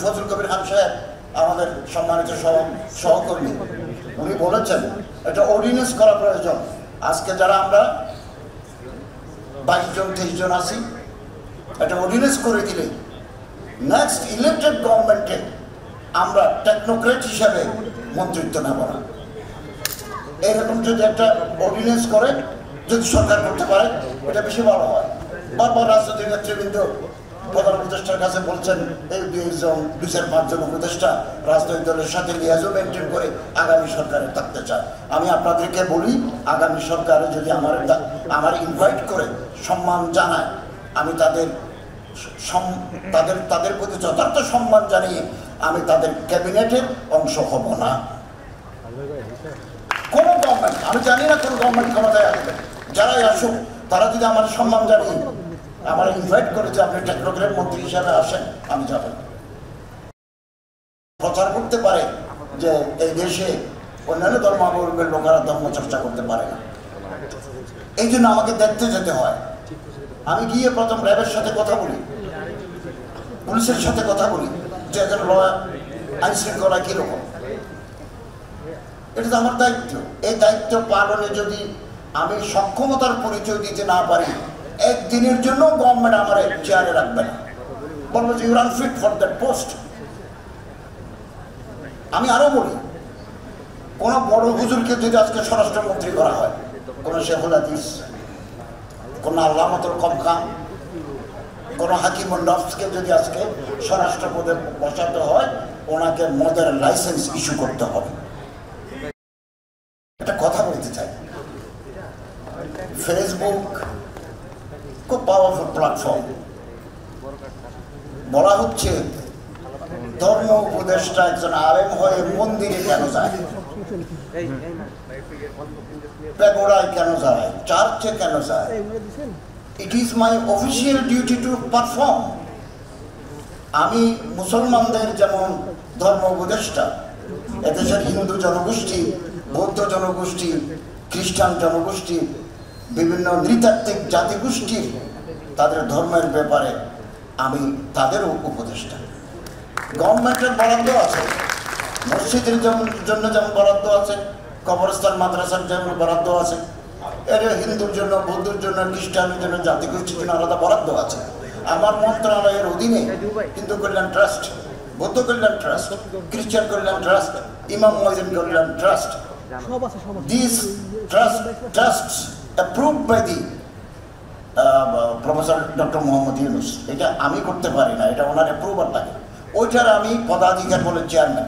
ফজল কবির খান সাহেব আমাদের সম্মানিত সহকর্মী, উনি বলেছেন এটা অর্ডিন্যান্স করা প্রয়োজন। আজকে যারা আমরা 22 জন 23 জন আছি, এটা অর্ডিন্যান্স করে দিলে নেক্সট ইলেক্টেড গভর্নমেন্টে আমরা টেকনোক্রেট হিসাবে মন্ত্রিত্ব নেব না। এরকম যদি একটা অর্ডিন্যান্স করে যদি সরকার করতে পারে এটা বেশি ভালো হয়। বারবার রাজনৈতিক নেতৃবৃন্দ প্রধান উপদেষ্টার কাছে বলছেন এই 2-5 জন উপদেষ্টা রাজনৈতিক দলের সাথে লিয়াজও মেনটেন করে আগামী সরকারে থাকতে চায়। আমি আপনাদেরকে বলি, আগামী সরকারে যদি আমার ইনভাইট করে সম্মান জানায়, আমি তাদের প্রতি যথার্থ সম্মান জানিয়ে আমি তাদের ক্যাবিনেটের অংশ হব না। কোন গভর্নমেন্ট, আমি জানি না কোন গভর্নমেন্ট ক্ষমতায় আসবে, যারাই আসুক তারা যদি আমার সম্মান জানিয়ে আমার ইনভাইট করে যে আপনি টেকনোক্রেট মন্ত্রী হিসাবে আসেন, আমি যাব। প্রচার করতে পারে যে এই দেশে অন্যান্য ধর্মাবলম্বীর লোকেরা ধর্ম চর্চা করতে পারে না, এই জন্য আমাকে দেখতে যেতে হয়। আমি গিয়ে প্রথম র্যাবের সাথে কথা বলি, পুলিশের সাথে কথা বলি যে একজন আইন শৃঙ্খলা কিরকম। এটা তো আমার দায়িত্ব। এই দায়িত্ব পালনে যদি আমি সক্ষমতার পরিচয় দিতে না পারি, একদিনের জন্য গভর্নমেন্ট আমার চেয়ারে রাখবে না, বলবো যে you are unfit for that post. আমি আরো বলি, কোন বড় হুজুরকে যদি আজকে স্বরাষ্ট্রমন্ত্রী করা হয়, কোন শেখুল হাদিস, কোন আল্লামাতুল কমকাম, কোন হাকিমুন নফসকে যদি আজকে স্বরাষ্ট্র পদে বসাতে হয়, ওনাকে মদের লাইসেন্স ইস্যু করতে হবে। একটা কথা বলতে চাই, ফেসবুক খুব পাওয়ারফুল প্ল্যাটফর্ম। বলা হচ্ছে ধর্ম উপদেষ্টা একজন আলেম হয়ে মন্দিরে কেন যায়, পেগোড়ায় কেন যায়, চার্চে কেন যায়? It is my official duty to perform. আমি মুসলমানদের যেমন ধর্ম উপদেষ্টা, এদেশের হিন্দু জনগোষ্ঠী, বৌদ্ধ জনগোষ্ঠী, খ্রিস্টান জনগোষ্ঠী, বিভিন্ন নৃতাত্ত্বিক জাতিগোষ্ঠীর তাদের ধর্মের ব্যাপারে আমি তাদেরও উপদেষ্টা। গভর্নমেন্টের বরাদ্দ আছে, মসজিদের জন্য যেমন বরাদ্দ আছে, কবরস্থান মাদ্রাসার জন্য বরাদ্দ আছে, এর হিন্দুর জন্য, বৌদ্ধর জন্য, খ্রিস্টানের জন্য, জাতিগোষ্ঠীর জন্য আলাদা বরাদ্দ আছে। আমার মন্ত্রণালয়ের অধীনে হিন্দু কল্যাণ ট্রাস্ট, বৌদ্ধ কল্যাণ ট্রাস্ট, খ্রিস্টান কল্যাণ ট্রাস্ট, ইমাম মুয়াজ্জিন কল্যাণ trust, these trusts approved by the professor doctor Mohammad Yunus. এটা আমি করতে পারি না, এটা ওনার অ্যাপ্রুভাল লাগে। ওইটার আমি পদাধিকার বলে চেয়ারম্যান।